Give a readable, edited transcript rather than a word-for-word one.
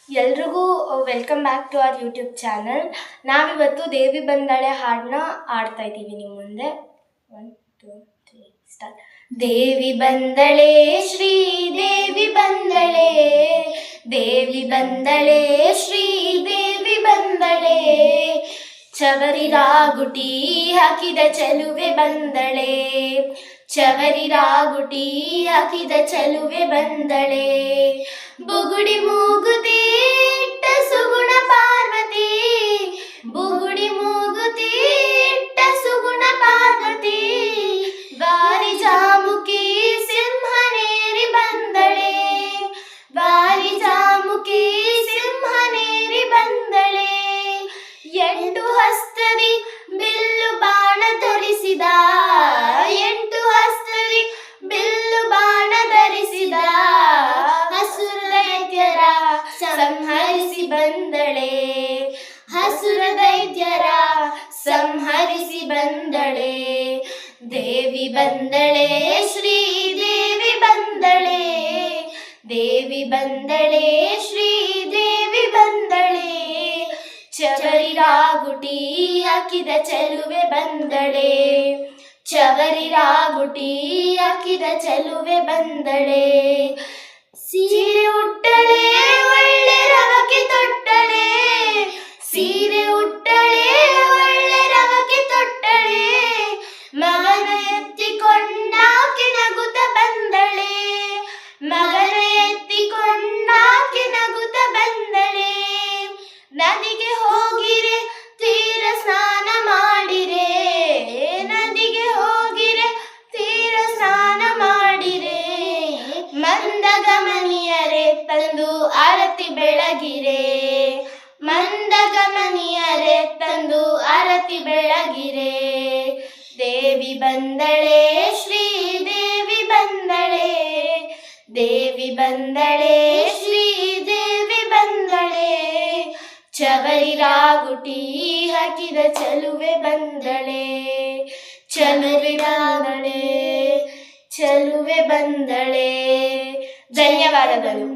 ಎಲ್ರಿಗೂ welcome back to our YouTube channel. ನಾವಿವತ್ತು ದೇವಿ ಬಂದಳೆ ಹಾಡನ್ನ ಆಡ್ತಾ ಇದ್ದೀವಿ ನಿಮ್ಮ ಮುಂದೆ. 1 2 3 ಸ್ಟಾರ್ಟ್. ದೇವಿ ಬಂದಳೆ ಶ್ರೀ ದೇವಿ ಬಂದಳೆ, ದೇವಿ ಬಂದಳೆ ಶ್ರೀ ದೇವಿ ಬಂದಳೆ, ಚವರಿ ರಾಗುಟಿ ಹಾಕಿದ ಚೆಲುವೆ ಬಂದಳೆ, ಚವರಿ ರಾಗುಟಿ ಹಾಕಿದ ಚೆಲುವೆ ಬಂದಳೆ, ಬುಗುಡಿ ಮೂಗುತಿ ಇಟ್ಟ ಸುಗುಣ ಪಾರ್ವತಿ, ಬುಗುಡಿ ಮೂಗುತಿ ಇಟ್ಟ ಸುಗುಣ ಪಾರ್ವತಿ, ವಾರಿ ಜಾಮುಕಿ ಸಿಂಹನೇರಿ ಬಂದಳೆ, ವಾರಿ ಜಾಮುಕಿ ಸಿಂಹನೇರಿ ಬಂದಳೆ, 8 ಹಸ್ತದಿ ಬಿಲ್ಲು ಬಾಣ ಧರಿಸಿದ, 8 ಹಸ್ತದಿ ಬಿಲ್ಲು ಬಾಣ ಧರಿಸಿದ, ಹಸುರ ದೈತ್ಯರ ಸಂಹರಿಸಿ ಬಂದಳೆ, ಹಸುರ ದೈತ್ಯರ ಸಂಹರಿಸಿ ಬಂದಳೆ, ದೇವಿ ಬಂದಳೆ ಶ್ರೀ ದೇವಿ ಬಂದಳೆ, ದೇವಿ ಬಂದಳೆ ಶ್ರೀ ದೇವಿ ಬಂದಳೆ, ಚವರಿ ರಾಗುಟಿ ಹಾಕಿದ ಚೆಲುವೆ ಬಂದಳೆ, ಚವರಿ ರಾಗುಟಿ ಹಾಕಿದ ಚೆಲುವೆ ಬಂದಳೆ, ಸೀರೆ ಉಟ್ಟಳೆ ಒಳ್ಳೆ ರವಕೆ ತೊಟ್ಟಳೆ, ಸೀರೆ ಉಟ್ಟಳೆ ಒಳ್ಳೆ ರವಕೆ ತೊಟ್ಟಳೆ, ಮಗನ ಎತ್ತಿಕೊಂಡಾಕೆ ನಗುತ್ತ ಬಂದಳೆ, ಮಗನ ಎತ್ತಿಕೊಂಡಾಕೆ ನಗುತ್ತ ಬಂದಳೆ, ನದಿಗೆ ಹೋಗಿರೆ ತೀರ ಸ್ನಾನ ಮಾಡಿರೆ, ನದಿಗೆ ಹೋಗಿರೆ ತೀರ ಸ್ನಾನ ಮಾಡಿರೆ, ಮಂದಗಮನಿಯರೆ ತಂದು ಆರತಿ ಬೆಳಗಿರೆ, ಮಂದಗಮನಿಯರೆ ತಂದು ಆರತಿ ಬೆಳಗಿರೆ, ದೇವಿ ಬಂದಳೆ ಶ್ರೀ ದೇವಿ ಬಂದಳೆ, ದೇವಿ ಬಂದಳೆ ಶ್ರೀ ದೇವಿ ಬಂದಳೆ, ಚವರಿ ರಾಗುಟಿ ಹಾಕಿದ ಚೆಲುವೆ ಬಂದಳೆ, ಚೆಲುವೆ ಬಂದಳೆ, ಚೆಲುವೆ ಬಂದಳೆ. ಧನ್ಯವಾದಗಳು.